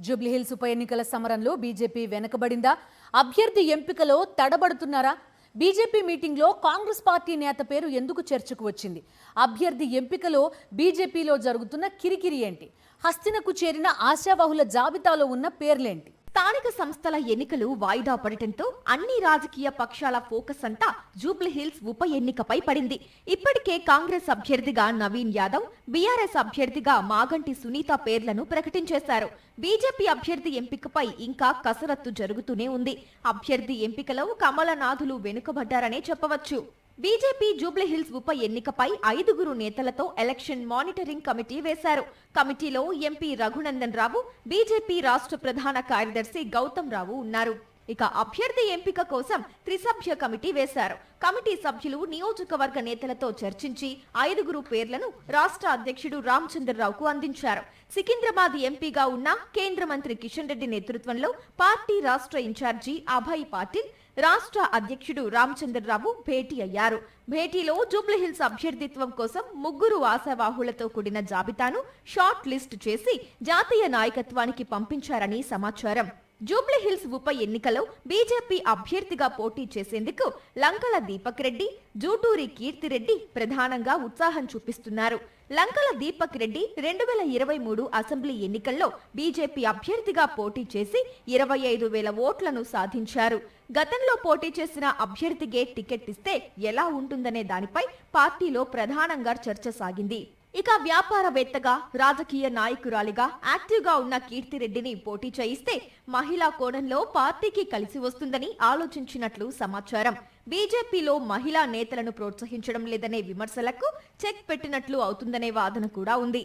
జూబ్లీహిల్స్ ఉప ఎన్నికల సమరంలో బీజేపీ వెనకబడిందా? అభ్యర్థి ఎంపికలో తడబడుతున్నారా? బీజేపీ మీటింగ్లో కాంగ్రెస్ పార్టీ నేత పేరు ఎందుకు చర్చకు వచ్చింది? అభ్యర్థి ఎంపికలో బీజేపీలో జరుగుతున్న కిరికిరి ఏంటి? హస్తినకు చేరిన ఆశావహుల జాబితాలో ఉన్న పేర్లేంటి? స్థానిక సంస్థల ఎన్నికలు వాయిదా పడటంతో అన్ని రాజకీయ పక్షాల ఫోకస్ అంతా జూబ్లీహిల్స్ ఉప ఎన్నికపై పడింది. ఇప్పటికే కాంగ్రెస్ అభ్యర్థిగా నవీన్ యాదవ్, బీఆర్ఎస్ అభ్యర్థిగా మాగంటి సునీత పేర్లను ప్రకటించేశారు. బీజేపీ అభ్యర్థి ఎంపికపై ఇంకా కసరత్తు జరుగుతూనే ఉంది. అభ్యర్థి ఎంపికలో కమలనాథులు వెనుకబడ్డారనే చెప్పవచ్చు. బీజేపీ జూబ్లీహిల్స్ ఉప ఎన్నికపై 5 నేతలతో ఎలక్షన్ మానిటరింగ్ కమిటీ వేశారు. కమిటీలో ఎంపీ రఘునందన్ రావు, బీజేపీ రాష్ట్ర ప్రధాన కార్యదర్శి గౌతమ్ రావు ఉన్నారు. ఇక అభ్యర్థి ఎంపిక కోసం త్రిసభ్య కమిటీ వేశారు. కమిటీ సభ్యులు నియోజకవర్గ నేతలతో చర్చించి 5 పేర్లను రాష్ట్ర అధ్యక్షుడు రామచంద్రరావుకు అందించారు. సికింద్రాబాద్ ఎంపీగా ఉన్న కేంద్ర మంత్రి కిషన్ రెడ్డి నేతృత్వంలో పార్టీ రాష్ట్ర ఇన్ఛార్జి అభయ్ పాటిల్, రాష్ట్ర అధ్యక్షుడు రామచంద్రరావు భేటీ అయ్యారు. భేటీలో జూబ్లీహిల్స్ అభ్యర్థిత్వం కోసం 3 ఆశావాహులతో కూడిన జాబితాను షార్ట్ లిస్ట్ చేసి జాతీయ నాయకత్వానికి పంపించారని సమాచారం. జూబ్లీహిల్స్ ఉప ఎన్నికలో బీజేపీ అభ్యర్థిగా పోటీ చేసేందుకు లంకల దీపక్ రెడ్డి, జూటూరి కీర్తిరెడ్డి ప్రధానంగా ఉత్సాహం చూపిస్తున్నారు. లంకల దీపక్ రెడ్డి 2023 అసెంబ్లీ ఎన్నికల్లో బీజేపీ అభ్యర్థిగా పోటీ చేసి 25,000 ఓట్లను సాధించారు. గతంలో పోటీ చేసిన అభ్యర్థికే టికెట్ ఇస్తే ఎలా ఉంటుందనే దానిపై పార్టీలో ప్రధానంగా చర్చ సాగింది. ఇక వ్యాపారవేత్తగా, రాజకీయ నాయకురాలిగా యాక్టివ్గా ఉన్న కీర్తిరెడ్డిని పోటీ చేయిస్తే మహిళా కోణంలో పార్టీకి కలిసి వస్తుందని ఆలోచించినట్లు సమాచారం. బీజేపీలో మహిళా నేతలను ప్రోత్సహించడం లేదనే విమర్శలకు చెక్ పెట్టినట్లు అవుతుందనే వాదన కూడా ఉంది.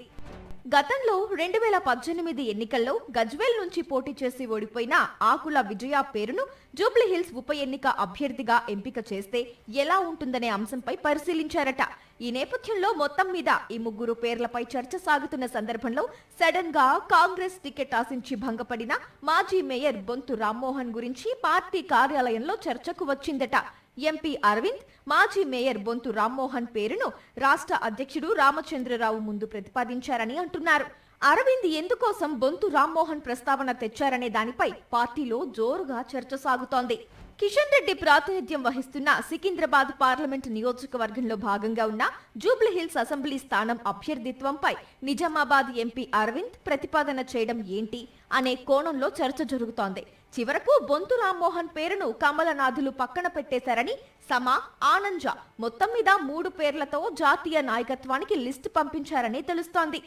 గతంలో 2018 ఎన్నికల్లో గజ్వేల్ నుంచి పోటీ చేసి ఓడిపోయిన ఆకుల విజయ పేరును జూబ్లీహిల్స్ ఉప ఎన్నిక అభ్యర్థిగా ఎంపిక చేస్తే ఎలా ఉంటుందనే అంశంపై పరిశీలించారట. ఈ నేపథ్యంలో మొత్తం మీద ఈ 3 పేర్లపై చర్చ సాగుతున్న సందర్భంలో సడన్ గా కాంగ్రెస్ టికెట్ ఆశించి భంగపడిన మాజీ మేయర్ బొంతు రామ్మోహన్ గురించి పార్టీ కార్యాలయంలో చర్చకు వచ్చిందట. ఎంపీ అరవింద్, మాజీ మేయర్ బొంతు రామ్మోహన్ పేరును రాష్ట్ర అధ్యక్షుడు రామచంద్రరావు ముందు ప్రతిపాదించారని అంటున్నారు. అరవింద్ ఎందుకోసం బొంతు రామ్మోహన్ ప్రస్తావన తెచ్చారనే దానిపై పార్టీలో జోరుగా చర్చ సాగుతోంది. కిషన్ రెడ్డి ప్రాతినిధ్యం వహిస్తున్న సికింద్రాబాద్ పార్లమెంట్ నియోజకవర్గంలో భాగంగా ఉన్న జూబ్లీహిల్స్ అసెంబ్లీ స్థానం అభ్యర్థిత్వంపై నిజామాబాద్ ఎంపీ అరవింద్ ప్రతిపాదన చేయడం ఏంటి అనే కోణంలో చర్చ జరుగుతోంది. చివరకు బొంతు రామ్మోహన్ పేరును కమలనాథులు పక్కన పెట్టేశారని సమా, ఆనంజ మొత్తం మీద 3 పేర్లతో జాతీయ నాయకత్వానికి లిస్టు పంపించారని తెలుస్తోంది.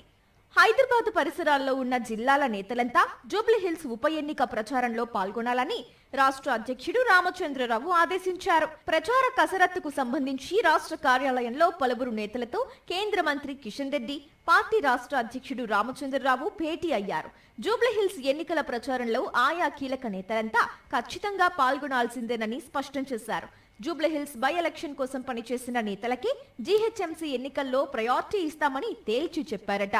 హైదరాబాద్ పరిసరాల్లో ఉన్న జిల్లాల నేతలంతా జూబ్లీహిల్స్ ఉప ఎన్నిక ప్రచారంలో పాల్గొనాలని రాష్ట్ర అధ్యక్షుడు రామచంద్రరావు ఆదేశించారు. ప్రచార కసరత్తుకు సంబంధించి రాష్ట్ర కార్యాలయంలో పలువురు నేతలతో కేంద్ర మంత్రి కిషన్ రెడ్డి, పార్టీ రాష్ట్ర అధ్యక్షుడు రామచంద్రరావు భేటీ అయ్యారు. జూబ్లీహిల్స్ ఎన్నికల ప్రచారంలో ఆయా కీలక నేతలంతా ఖచ్చితంగా పాల్గొనాల్సిందేనని స్పష్టం చేశారు. జూబ్లీహిల్స్ బై ఎలక్షన్ కోసం పనిచేసిన నేతలకి జీహెచ్ఎంసీ ఎన్నికల్లో ప్రయారిటీ ఇస్తామని తేల్చి చెప్పారట.